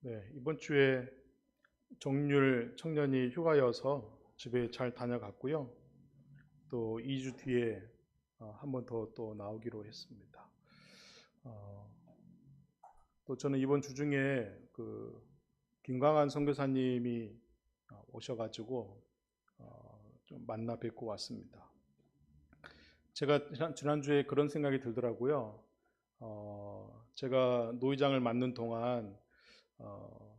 네, 이번 주에 정률 청년이 휴가여서 집에 잘 다녀갔고요. 또 2주 뒤에 한 번 더 또 나오기로 했습니다. 어, 또 저는 이번 주 중에 김광한 선교사님이 오셔가지고 좀 만나 뵙고 왔습니다. 제가 지난주에 그런 생각이 들더라고요. 제가 노회장을 맡는 동안 어,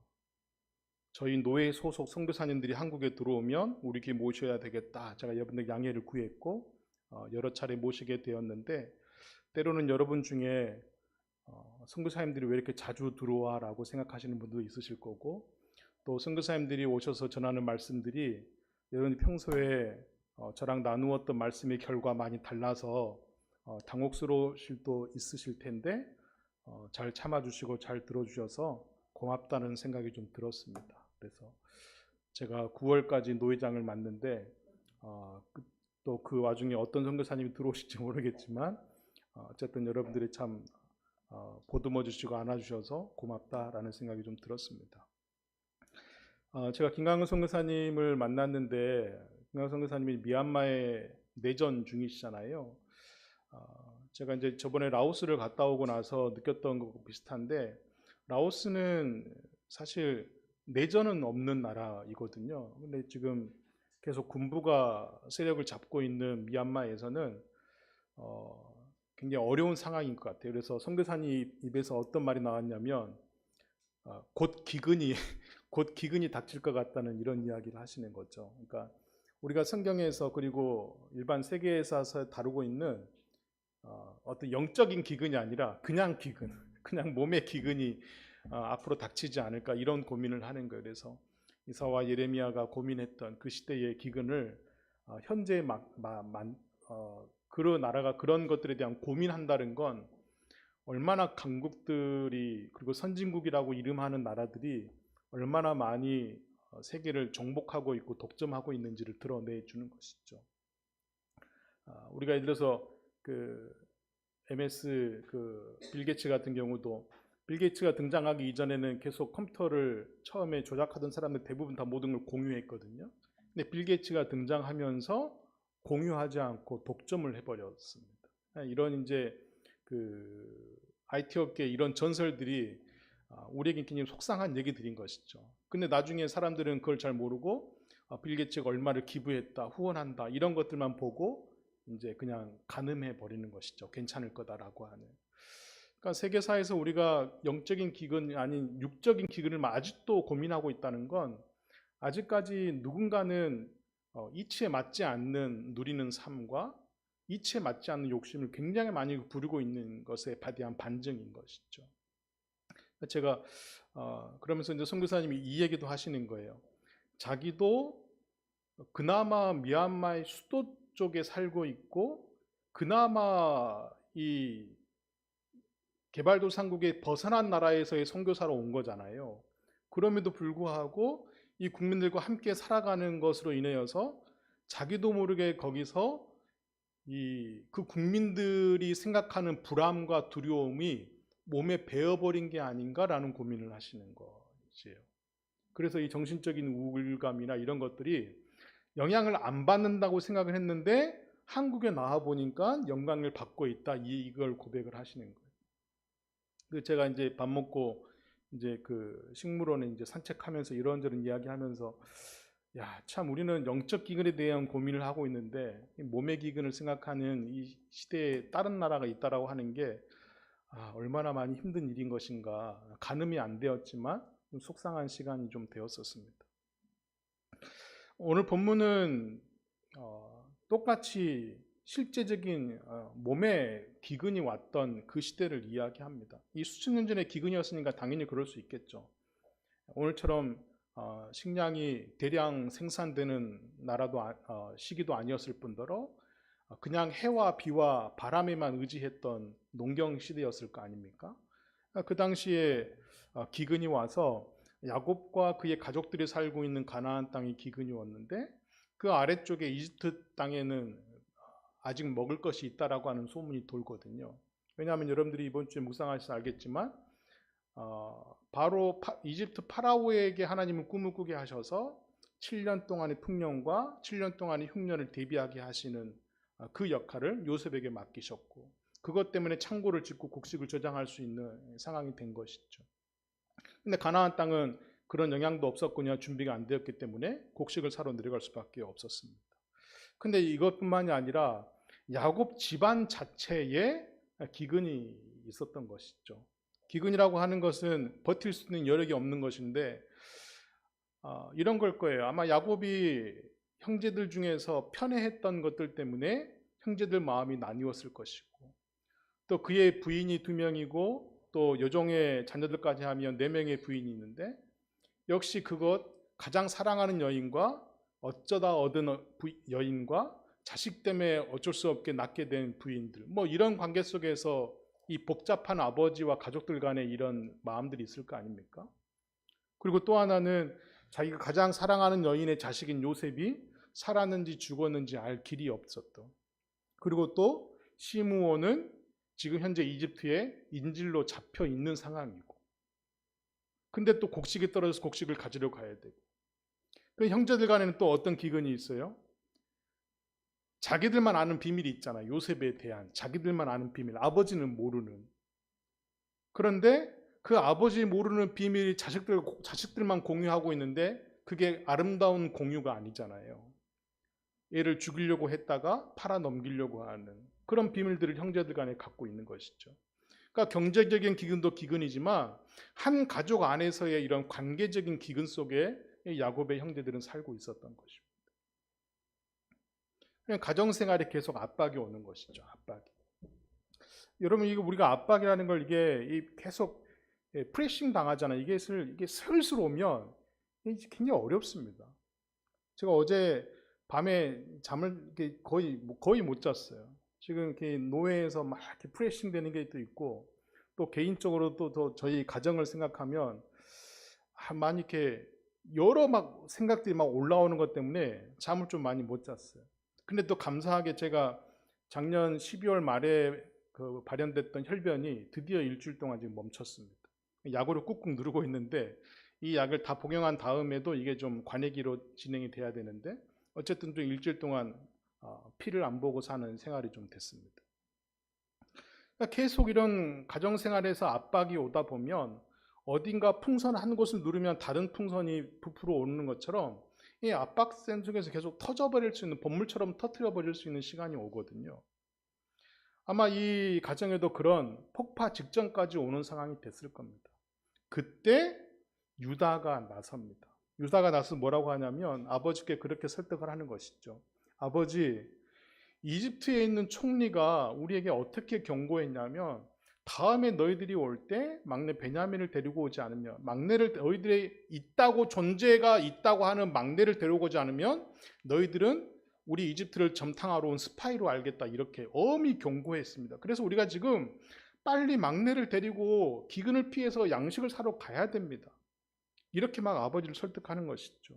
저희 노회 소속 선교사님들이 한국에 들어오면 우리 교회 모셔야 되겠다. 제가 여러분들 양해를 구했고 여러 차례 모시게 되었는데 때로는 여러분 중에 선교사님들이 왜 이렇게 자주 들어와라고 생각하시는 분도 있으실 거고 또 선교사님들이 오셔서 전하는 말씀들이 여러분이 평소에 저랑 나누었던 말씀의 결과 많이 달라서 당혹스러우실 도 있으실 텐데 잘 참아주시고 잘 들어주셔서 고맙다는 생각이 좀 들었습니다. 그래서 제가 9월까지 노회장을 맡는데 또 그 와중에 어떤 선교사님이 들어오실지 모르겠지만 어쨌든 여러분들이 참 보듬어 주시고 안아주셔서 고맙다라는 생각이 좀 들었습니다. 제가 김강은 선교사님을 만났는데 김강은 선교사님이 미얀마에 내전 중이시잖아요. 제가 이제 저번에 라오스를 갔다 오고 나서 느꼈던 거 비슷한데 라오스는 사실 내전은 없는 나라이거든요. 근데 지금 계속 군부가 세력을 잡고 있는 미얀마에서는 굉장히 어려운 상황인 것 같아요. 그래서 선교사님 입에서 어떤 말이 나왔냐면 곧 기근이 곧 기근이 닥칠 것 같다는 이런 이야기를 하시는 거죠. 그러니까 우리가 성경에서 그리고 일반 세계에서 다루고 있는 어떤 영적인 기근이 아니라 그냥 기근, 그냥 몸의 기근이 앞으로 닥치지 않을까 이런 고민을 하는 거예요. 그래서 이사와 예레미야가 고민했던 그 시대의 기근을 현재 그 나라가 그런 것들에 대한 고민한다는 건 얼마나 강국들이 그리고 선진국이라고 이름하는 나라들이 얼마나 많이 세계를 정복하고 있고 독점하고 있는지를 드러내 주는 것이죠. 우리가 예를 들어서 그 MS 빌 게이츠 같은 경우도 빌 게이츠가 등장하기 이전에는 계속 컴퓨터를 처음에 조작하던 사람들 대부분 다 모든 걸 공유했거든요. 근데 빌 게이츠가 등장하면서 공유하지 않고 독점을 해버렸습니다. 이런 이제 IT 업계 이런 전설들이 우리에게 굉장히 속상한 얘기들인 것이죠. 근데 나중에 사람들은 그걸 잘 모르고 빌 게이츠가 얼마를 기부했다, 후원한다 이런 것들만 보고 이제 그냥 가늠해 버리는 것이죠. 괜찮을 거다라고 하는. 그러니까 세계사에서 우리가 영적인 기근이 아닌 육적인 기근을 아직도 고민하고 있다는 건 아직까지 누군가는 이치에 맞지 않는 누리는 삶과 이치에 맞지 않는 욕심을 굉장히 많이 부리고 있는 것에 대한 반증인 것이죠. 제가 그러면서 이제 선교사님이 이 얘기도 하시는 거예요. 자기도 그나마 미얀마의 수도 쪽에 살고 있고 그나마 이 개발도상국에 벗어난 나라에서의 선교사로 온 거잖아요. 그럼에도 불구하고 이 국민들과 함께 살아가는 것으로 인하여서 자기도 모르게 거기서 그 국민들이 생각하는 불안과 두려움이 몸에 배어버린 게 아닌가라는 고민을 하시는 것이에요. 그래서 이 정신적인 우울감이나 이런 것들이 영향을 안 받는다고 생각을 했는데 한국에 나와 보니까 영향을 받고 있다. 이걸 고백을 하시는 거예요. 제가 이제 밥 먹고 이제 식물원에 이제 산책하면서 이런저런 이야기하면서 야, 참 우리는 영적 기근에 대한 고민을 하고 있는데 몸의 기근을 생각하는 이 시대에 다른 나라가 있다라고 하는 게 얼마나 많이 힘든 일인 것인가. 가늠이 안 되었지만 좀 속상한 시간이 좀 되었었습니다. 오늘 본문은 똑같이 실제적인 몸에 기근이 왔던 그 시대를 이야기합니다. 이 수천 년 전에 기근이었으니까 당연히 그럴 수 있겠죠. 오늘처럼 식량이 대량 생산되는 나라도 시기도 아니었을 뿐더러 그냥 해와 비와 바람에만 의지했던 농경 시대였을 거 아닙니까? 그 당시에 기근이 와서 야곱과 그의 가족들이 살고 있는 가나안 땅에 기근이 왔는데 그 아래쪽에 이집트 땅에는 아직 먹을 것이 있다라고 하는 소문이 돌거든요. 왜냐하면 여러분들이 이번 주에 묵상하셔서 알겠지만 바로 이집트 파라오에게 하나님은 꿈을 꾸게 하셔서 7년 동안의 풍년과 7년 동안의 흉년을 대비하게 하시는 그 역할을 요셉에게 맡기셨고, 그것 때문에 창고를 짓고 곡식을 저장할 수 있는 상황이 된 것이죠. 근데 가나안 땅은 그런 영향도 없었거나 준비가 안 되었기 때문에 곡식을 사러 내려갈 수밖에 없었습니다. 근데 이것뿐만이 아니라 야곱 집안 자체에 기근이 있었던 것이죠. 기근이라고 하는 것은 버틸 수 있는 여력이 없는 것인데, 이런 걸 거예요. 아마 야곱이 형제들 중에서 편애했던 것들 때문에 형제들 마음이 나뉘었을 것이고, 또 그의 부인이 2명이고 또 여종의 자녀들까지 하면 4명의 부인이 있는데, 역시 그것 가장 사랑하는 여인과 어쩌다 얻은 여인과 자식 때문에 어쩔 수 없게 낳게 된 부인들, 뭐 이런 관계 속에서 이 복잡한 아버지와 가족들 간에 이런 마음들이 있을 거 아닙니까? 그리고 또 하나는 자기가 가장 사랑하는 여인의 자식인 요셉이 살았는지 죽었는지 알 길이 없었던, 그리고 또 시므온은 지금 현재 이집트에 인질로 잡혀 있는 상황이고, 근데 또 곡식이 떨어져서 곡식을 가지러 가야 되고, 그 형제들 간에는 또 어떤 기근이 있어요? 자기들만 아는 비밀이 있잖아요. 요셉에 대한 자기들만 아는 비밀, 아버지는 모르는. 그런데 그 아버지 모르는 비밀이 자식들만 공유하고 있는데 그게 아름다운 공유가 아니잖아요. 얘를 죽이려고 했다가 팔아 넘기려고 하는 그런 비밀들을 형제들 간에 갖고 있는 것이죠. 그러니까 경제적인 기근도 기근이지만 한 가족 안에서의 이런 관계적인 기근 속에 야곱의 형제들은 살고 있었던 것입니다. 가정생활에 계속 압박이 오는 것이죠. 압박이. 여러분, 이거 우리가 압박이라는 걸 이게 계속 프레싱 당하잖아요. 이게 슬슬 오면 굉장히 어렵습니다. 제가 어제 밤에 잠을 거의 못 잤어요. 지금 이렇게 노예에서 막 이렇게 프레싱 되는 게 또 있고, 또 개인적으로 또 저희 가정을 생각하면 많이 이렇게 여러 막 생각들이 막 올라오는 것 때문에 잠을 좀 많이 못 잤어요. 근데 또 감사하게 제가 작년 12월 말에 그 발현됐던 혈변이 드디어 일주일 동안 지금 멈췄습니다. 약으로 꾹꾹 누르고 있는데 이 약을 다 복용한 다음에도 이게 좀 관해기로 진행이 돼야 되는데, 어쨌든 좀 일주일 동안 피를 안 보고 사는 생활이 좀 됐습니다. 그러니까 계속 이런 가정생활에서 압박이 오다 보면 어딘가 풍선 한 곳을 누르면 다른 풍선이 부풀어 오르는 것처럼 이 압박센 속에서 계속 터져버릴 수 있는, 본물처럼 터트려버릴 수 있는 시간이 오거든요. 아마 이 가정에도 그런 폭파 직전까지 오는 상황이 됐을 겁니다. 그때 유다가 나섭니다. 유다가 나서 뭐라고 하냐면 아버지께 그렇게 설득을 하는 것이죠. 아버지, 이집트에 있는 총리가 우리에게 어떻게 경고했냐면, 다음에 너희들이 올 때 막내 베냐민을 데리고 오지 않으면, 막내를 너희들의 존재가 있다고 하는 막내를 데려오지 않으면 너희들은 우리 이집트를 점탕하러 온 스파이로 알겠다, 이렇게 엄히 경고했습니다. 그래서 우리가 지금 빨리 막내를 데리고 기근을 피해서 양식을 사러 가야 됩니다. 이렇게 막 아버지를 설득하는 것이죠.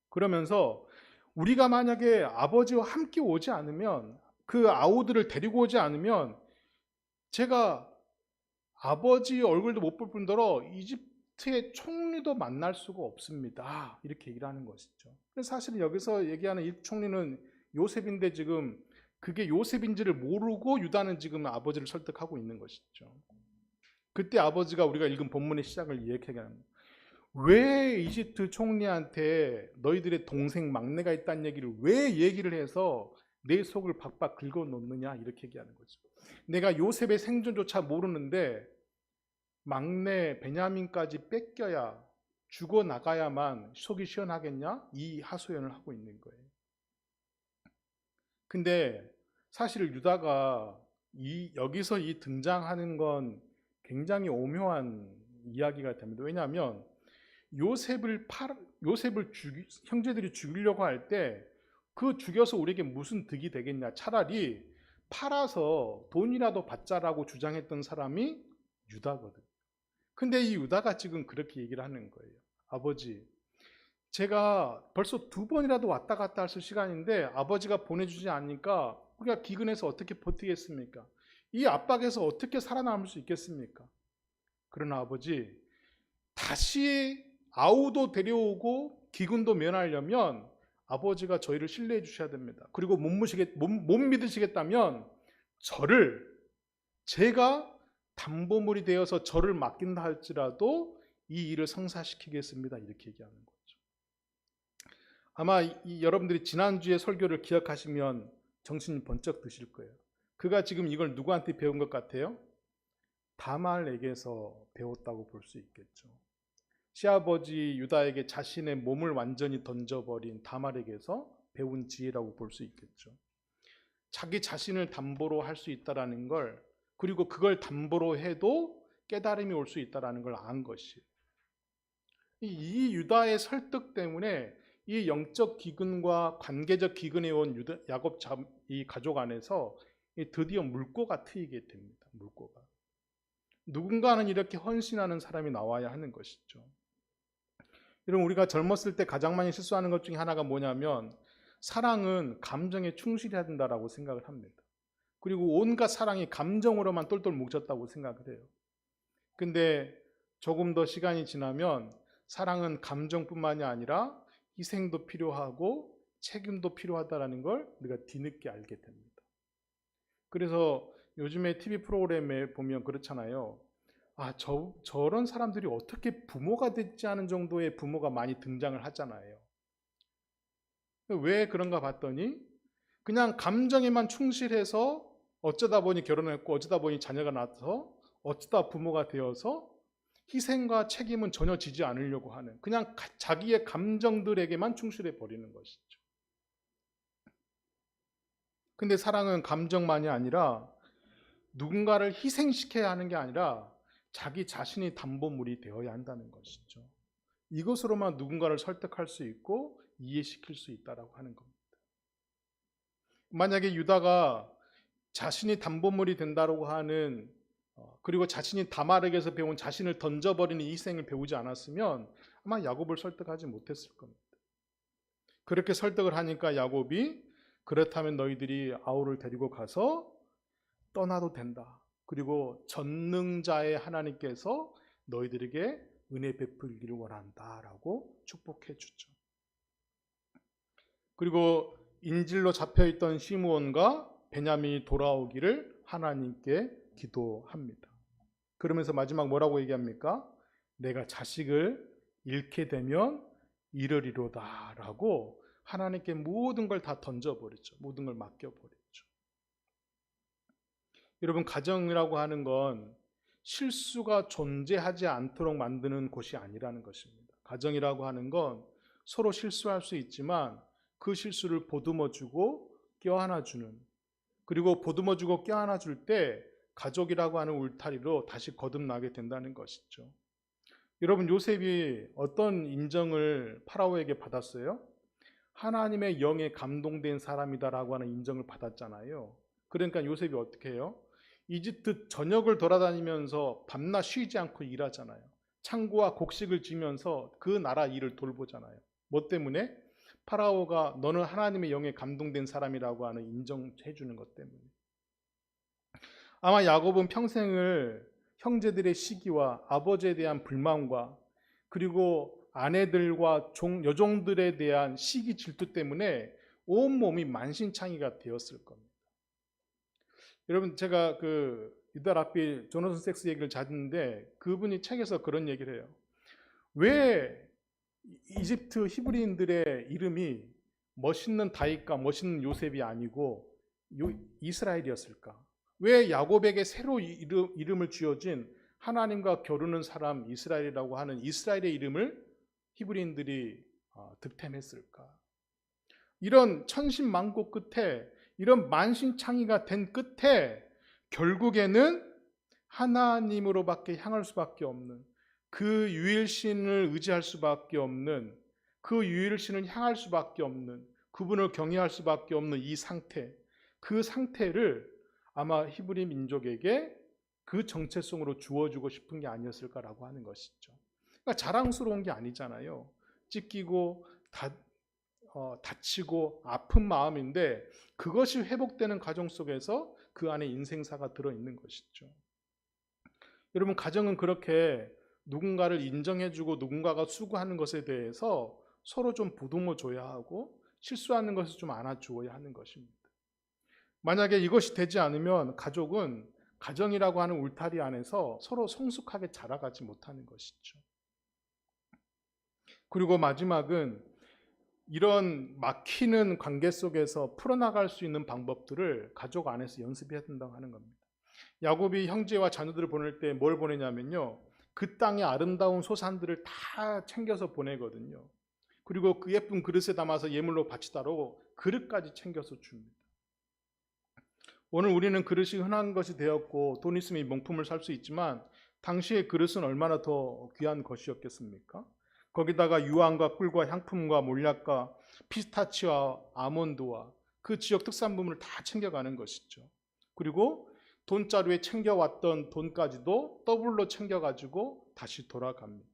그러면서 우리가 만약에 아버지와 함께 오지 않으면, 그 아우들을 데리고 오지 않으면 제가 아버지 얼굴도 못 볼 뿐더러 이집트의 총리도 만날 수가 없습니다. 이렇게 얘기를 하는 것이죠. 사실 여기서 얘기하는 이 총리는 요셉인데 지금 그게 요셉인지를 모르고 유다는 지금 아버지를 설득하고 있는 것이죠. 그때 아버지가 우리가 읽은 본문의 시작을 이렇게 합니다. 왜 이집트 총리한테 너희들의 동생 막내가 있다는 얘기를 왜 얘기를 해서 내 속을 박박 긁어놓느냐, 이렇게 얘기하는 거죠. 내가 요셉의 생존조차 모르는데 막내 베냐민까지 뺏겨야, 죽어나가야만 속이 시원하겠냐, 이 하소연을 하고 있는 거예요. 근데 사실 유다가 여기서 등장하는 건 굉장히 오묘한 이야기가 됩니다. 왜냐하면 형제들이 죽이려고 할 때 그 죽여서 우리에게 무슨 득이 되겠냐, 차라리 팔아서 돈이라도 받자라고 주장했던 사람이 유다거든. 근데 이 유다가 지금 그렇게 얘기를 하는 거예요. 아버지, 제가 벌써 2번이라도 왔다 갔다 할 시간인데 아버지가 보내주지 않으니까 우리가 기근해서 어떻게 버티겠습니까? 이 압박에서 어떻게 살아남을 수 있겠습니까? 그러나 아버지, 다시 아우도 데려오고 기근도 면하려면 아버지가 저희를 신뢰해 주셔야 됩니다. 그리고 못 믿으시겠다면 저를, 제가 담보물이 되어서 저를 맡긴다 할지라도 이 일을 성사시키겠습니다. 이렇게 얘기하는 거죠. 아마 여러분들이 지난주에 설교를 기억하시면 정신이 번쩍 드실 거예요. 그가 지금 이걸 누구한테 배운 것 같아요? 다말에게서 배웠다고 볼 수 있겠죠. 시아버지 유다에게 자신의 몸을 완전히 던져버린 다말에게서 배운 지혜라고 볼 수 있겠죠. 자기 자신을 담보로 할 수 있다라는 걸, 그리고 그걸 담보로 해도 깨달음이 올 수 있다라는 걸 안 것이에요. 이 유다의 설득 때문에 이 영적 기근과 관계적 기근에 온 야곱 이 가족 안에서 드디어 물꼬가 트이게 됩니다. 물꼬가. 누군가는 이렇게 헌신하는 사람이 나와야 하는 것이죠. 여러분, 우리가 젊었을 때 가장 많이 실수하는 것 중에 하나가 뭐냐면 사랑은 감정에 충실해야 된다라고 생각을 합니다. 그리고 온갖 사랑이 감정으로만 똘똘 뭉쳤다고 생각을 해요. 근데 조금 더 시간이 지나면 사랑은 감정뿐만이 아니라 희생도 필요하고 책임도 필요하다는 걸 우리가 뒤늦게 알게 됩니다. 그래서 요즘에 TV 프로그램에 보면 그렇잖아요. 저런 사람들이 어떻게 부모가 되지 않은 정도의 부모가 많이 등장을 하잖아요. 왜 그런가 봤더니 그냥 감정에만 충실해서 어쩌다 보니 결혼했고 어쩌다 보니 자녀가 낳아서 어쩌다 부모가 되어서 희생과 책임은 전혀 지지 않으려고 하는, 그냥 자기의 감정들에게만 충실해 버리는 것이죠. 근데 사랑은 감정만이 아니라 누군가를 희생시켜야 하는 게 아니라 자기 자신이 담보물이 되어야 한다는 것이죠. 이것으로만 누군가를 설득할 수 있고 이해시킬 수 있다라고 하는 겁니다. 만약에 유다가 자신이 담보물이 된다라고 하는, 그리고 자신이 다말에게서 배운 자신을 던져버리는 이 희생을 배우지 않았으면 아마 야곱을 설득하지 못했을 겁니다. 그렇게 설득을 하니까 야곱이 그렇다면 너희들이 아우를 데리고 가서 떠나도 된다. 그리고 전능자의 하나님께서 너희들에게 은혜 베풀기를 원한다라고 축복해 주죠. 그리고 인질로 잡혀있던 시므온과 베냐민이 돌아오기를 하나님께 기도합니다. 그러면서 마지막 뭐라고 얘기합니까? 내가 자식을 잃게 되면 이르리로다 라고 하나님께 모든 걸 다 던져버리죠. 모든 걸 맡겨버리죠. 여러분, 가정이라고 하는 건 실수가 존재하지 않도록 만드는 곳이 아니라는 것입니다. 가정이라고 하는 건 서로 실수할 수 있지만 그 실수를 보듬어주고 껴안아주는, 그리고 보듬어주고 껴안아줄 때 가족이라고 하는 울타리로 다시 거듭나게 된다는 것이죠. 여러분, 요셉이 어떤 인정을 파라오에게 받았어요? 하나님의 영에 감동된 사람이다라고 하는 인정을 받았잖아요. 그러니까 요셉이 어떻게 해요? 이집트 전역을 돌아다니면서 밤낮 쉬지 않고 일하잖아요. 창고와 곡식을 지면서 그 나라 일을 돌보잖아요. 뭐 때문에? 파라오가 너는 하나님의 영에 감동된 사람이라고 하는 인정해 주는 것 때문에. 아마 야곱은 평생을 형제들의 시기와 아버지에 대한 불만과 그리고 아내들과 여종들에 대한 시기 질투 때문에 온몸이 만신창이가 되었을 겁니다. 여러분, 제가 유다 랍비 조나선 섹스 얘기를 찾는데 그분이 책에서 그런 얘기를 해요. 왜 이집트 히브리인들의 이름이 멋있는 다윗과 멋있는 요셉이 아니고 이스라엘이었을까? 왜 야곱에게 새로 이름을 지어진 하나님과 겨루는 사람 이스라엘이라고 하는 이스라엘의 이름을 히브리인들이 득템했을까? 이런 천신만고 끝에, 이런 만신창이가 된 끝에 결국에는 하나님으로밖에 향할 수밖에 없는, 그 유일신을 의지할 수밖에 없는, 그 유일신을 향할 수밖에 없는, 그분을 경외할 수밖에 없는 이 상태, 그 상태를 아마 히브리 민족에게 그 정체성으로 주어주고 싶은 게 아니었을까라고 하는 것이죠. 그러니까 자랑스러운 게 아니잖아요. 찢기고 다치고 아픈 마음인데 그것이 회복되는 과정 속에서 그 안에 인생사가 들어있는 것이죠. 여러분, 가정은 그렇게 누군가를 인정해주고 누군가가 수고하는 것에 대해서 서로 좀 보듬어 줘야 하고 실수하는 것을 좀 안아주어야 하는 것입니다. 만약에 이것이 되지 않으면 가족은 가정이라고 하는 울타리 안에서 서로 성숙하게 자라가지 못하는 것이죠. 그리고 마지막은 이런 막히는 관계 속에서 풀어나갈 수 있는 방법들을 가족 안에서 연습해야 된다고 하는 겁니다. 야곱이 형제와 자녀들을 보낼 때 뭘 보내냐면요, 그 땅의 아름다운 소산들을 다 챙겨서 보내거든요. 그리고 그 예쁜 그릇에 담아서 예물로 바치다로 그릇까지 챙겨서 줍니다. 오늘 우리는 그릇이 흔한 것이 되었고 돈 있으면 명품을 살 수 있지만 당시의 그릇은 얼마나 더 귀한 것이었겠습니까? 거기다가 유황과 꿀과 향품과 몰약과 피스타치오와 아몬드와 그 지역 특산품을 다 챙겨가는 것이죠. 그리고 돈자루에 챙겨왔던 돈까지도 더블로 챙겨가지고 다시 돌아갑니다.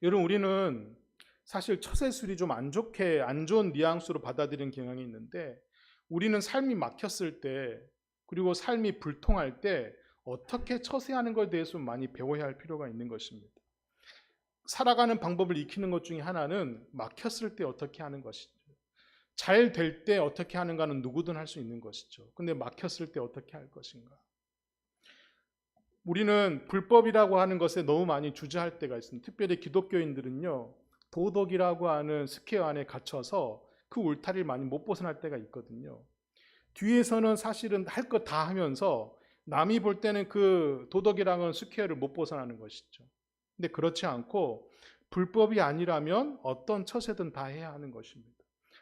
여러분, 우리는 사실 처세술이 좀 안 좋은 뉘앙스로 받아들이는 경향이 있는데, 우리는 삶이 막혔을 때, 그리고 삶이 불통할 때 어떻게 처세하는 것에 대해서 많이 배워야 할 필요가 있는 것입니다. 살아가는 방법을 익히는 것 중에 하나는 막혔을 때 어떻게 하는 것이죠. 잘 될 때 어떻게 하는가는 누구든 할 수 있는 것이죠. 근데 막혔을 때 어떻게 할 것인가. 우리는 불법이라고 하는 것에 너무 많이 주저할 때가 있습니다. 특별히 기독교인들은요, 도덕이라고 하는 스퀘어 안에 갇혀서 그 울타리를 많이 못 벗어날 때가 있거든요. 뒤에서는 사실은 할 것 다 하면서 남이 볼 때는 그 도덕이라는 스퀘어를 못 벗어나는 것이죠. 근데 그렇지 않고 불법이 아니라면 어떤 처세든 다 해야 하는 것입니다.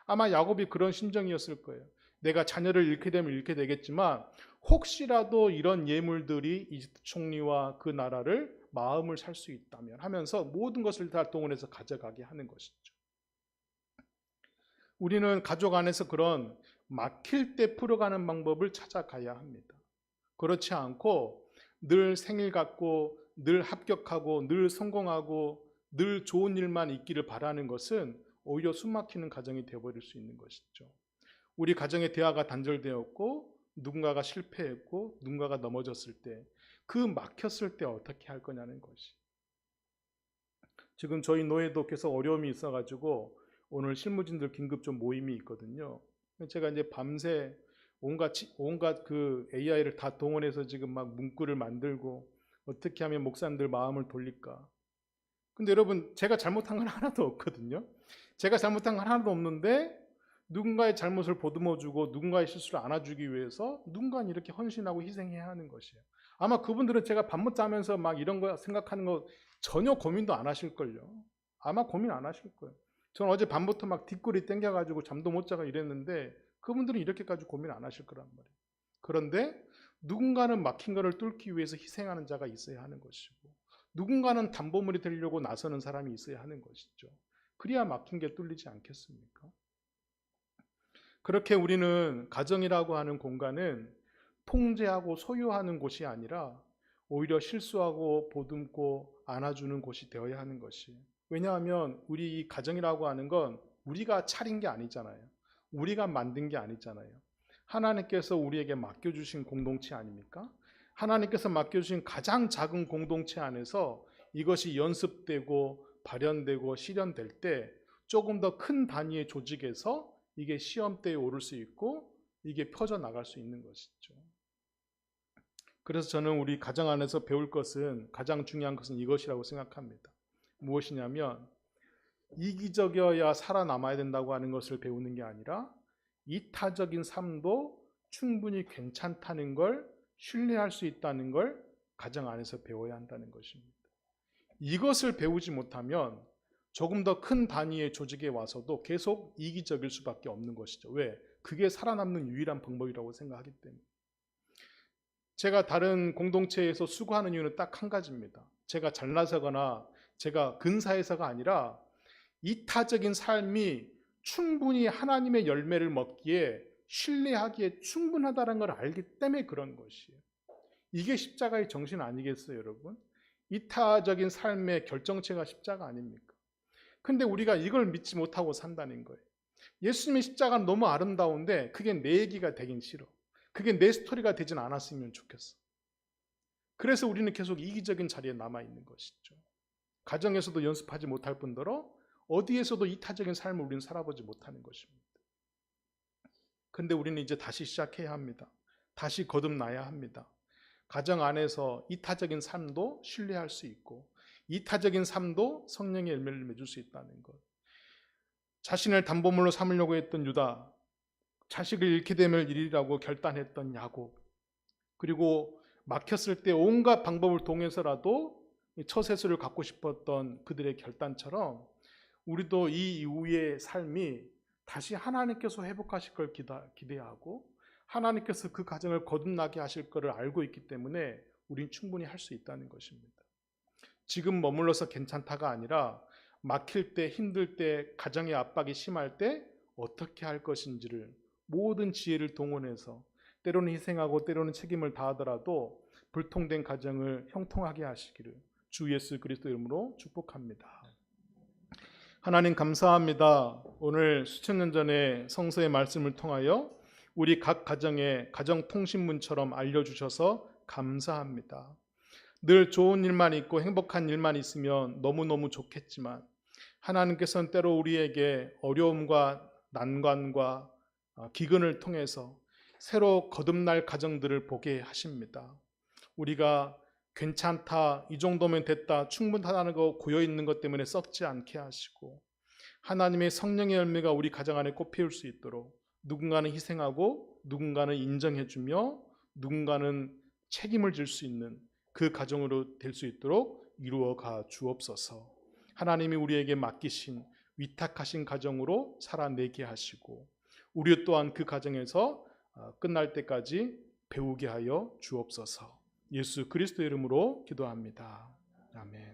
아마 야곱이 그런 심정이었을 거예요. 내가 자녀를 잃게 되면 잃게 되겠지만 혹시라도 이런 예물들이 이집트 총리와 그 나라를 마음을 살 수 있다면 하면서 모든 것을 다 동원해서 가져가게 하는 것이죠. 우리는 가족 안에서 그런 막힐 때 풀어가는 방법을 찾아가야 합니다. 그렇지 않고 늘 생일 같고 늘 합격하고 늘 성공하고 늘 좋은 일만 있기를 바라는 것은 오히려 숨막히는 가정이 되어버릴 수 있는 것이죠. 우리 가정의 대화가 단절되었고 누군가가 실패했고 누군가가 넘어졌을 때 그 막혔을 때 어떻게 할 거냐는 것이. 지금 저희 노예도 계속 어려움이 있어가지고 오늘 실무진들 긴급 좀 모임이 있거든요. 제가 이제 밤새 온갖 그 AI를 다 동원해서 지금 막 문구를 만들고 어떻게 하면 목사님들 마음을 돌릴까. 근데 여러분, 제가 잘못한 건 하나도 없거든요. 제가 잘못한 건 하나도 없는데 누군가의 잘못을 보듬어주고 누군가의 실수를 안아주기 위해서 누군가는 이렇게 헌신하고 희생해야 하는 것이에요. 아마 그분들은 제가 밥 못 자면서 막 이런 거 생각하는 거 전혀 고민도 안 하실걸요. 아마 고민 안 하실 거예요. 저는 어제 밤부터 막 뒷골이 땡겨가지고 잠도 못 자고 이랬는데 그분들은 이렇게까지 고민 안 하실 거란 말이에요. 그런데 누군가는 막힌 거를 뚫기 위해서 희생하는 자가 있어야 하는 것이고 누군가는 담보물이 되려고 나서는 사람이 있어야 하는 것이죠. 그래야 막힌 게 뚫리지 않겠습니까? 그렇게 우리는 가정이라고 하는 공간은 통제하고 소유하는 곳이 아니라 오히려 실수하고 보듬고 안아주는 곳이 되어야 하는 것이에요. 왜냐하면 우리 이 가정이라고 하는 건 우리가 차린 게 아니잖아요. 우리가 만든 게 아니잖아요. 하나님께서 우리에게 맡겨주신 공동체 아닙니까? 하나님께서 맡겨주신 가장 작은 공동체 안에서 이것이 연습되고 발현되고 실현될 때 조금 더 큰 단위의 조직에서 이게 시험대에 오를 수 있고 이게 펴져나갈 수 있는 것이죠. 그래서 저는 우리 가정 안에서 배울 것은 가장 중요한 것은 이것이라고 생각합니다. 무엇이냐면 이기적이어야 살아남아야 된다고 하는 것을 배우는 게 아니라 이타적인 삶도 충분히 괜찮다는 걸 신뢰할 수 있다는 걸 가정 안에서 배워야 한다는 것입니다. 이것을 배우지 못하면 조금 더 큰 단위의 조직에 와서도 계속 이기적일 수밖에 없는 것이죠. 왜? 그게 살아남는 유일한 방법이라고 생각하기 때문에. 제가 다른 공동체에서 수고하는 이유는 딱 한 가지입니다. 제가 잘나서거나 제가 근사해서가 아니라 이타적인 삶이 충분히 하나님의 열매를 먹기에 신뢰하기에 충분하다는 걸 알기 때문에 그런 것이에요. 이게 십자가의 정신 아니겠어요, 여러분? 이타적인 삶의 결정체가 십자가 아닙니까? 근데 우리가 이걸 믿지 못하고 산다는 거예요. 예수님의 십자가는 너무 아름다운데 그게 내 얘기가 되긴 싫어. 그게 내 스토리가 되진 않았으면 좋겠어. 그래서 우리는 계속 이기적인 자리에 남아 있는 것이죠. 가정에서도 연습하지 못할 뿐더러 어디에서도 이타적인 삶을 우리는 살아보지 못하는 것입니다. 근데 우리는 이제 다시 시작해야 합니다. 다시 거듭나야 합니다. 가정 안에서 이타적인 삶도 신뢰할 수 있고 이타적인 삶도 성령의 열매를 맺을 수 있다는 것. 자신을 담보물로 삼으려고 했던 유다, 자식을 잃게 되면 일이라고 결단했던 야곱, 그리고 막혔을 때 온갖 방법을 통해서라도 처세술을 갖고 싶었던 그들의 결단처럼 우리도 이 이후의 삶이 다시 하나님께서 회복하실 걸 기대하고 하나님께서 그 가정을 거듭나게 하실 것을 알고 있기 때문에 우린 충분히 할 수 있다는 것입니다. 지금 머물러서 괜찮다가 아니라 막힐 때, 힘들 때, 가정의 압박이 심할 때 어떻게 할 것인지를 모든 지혜를 동원해서 때로는 희생하고 때로는 책임을 다하더라도 불통된 가정을 형통하게 하시기를 주 예수 그리스도 이름으로 축복합니다. 하나님 감사합니다. 오늘 수천 년 전에 성서의 말씀을 통하여 우리 각 가정의 가정통신문처럼 알려주셔서 감사합니다. 늘 좋은 일만 있고 행복한 일만 있으면 너무너무 좋겠지만 하나님께서는 때로 우리에게 어려움과 난관과 기근을 통해서 새로 거듭날 가정들을 보게 하십니다. 우리가 괜찮다, 이 정도면 됐다, 충분하다는 거 고여있는 것 때문에 썩지 않게 하시고 하나님의 성령의 열매가 우리 가정 안에 꽃피울 수 있도록 누군가는 희생하고 누군가는 인정해주며 누군가는 책임을 질 수 있는 그 가정으로 될 수 있도록 이루어가 주옵소서. 하나님이 우리에게 맡기신 위탁하신 가정으로 살아내게 하시고 우리 또한 그 가정에서 끝날 때까지 배우게 하여 주옵소서. 예수 그리스도 이름으로 기도합니다. 아멘.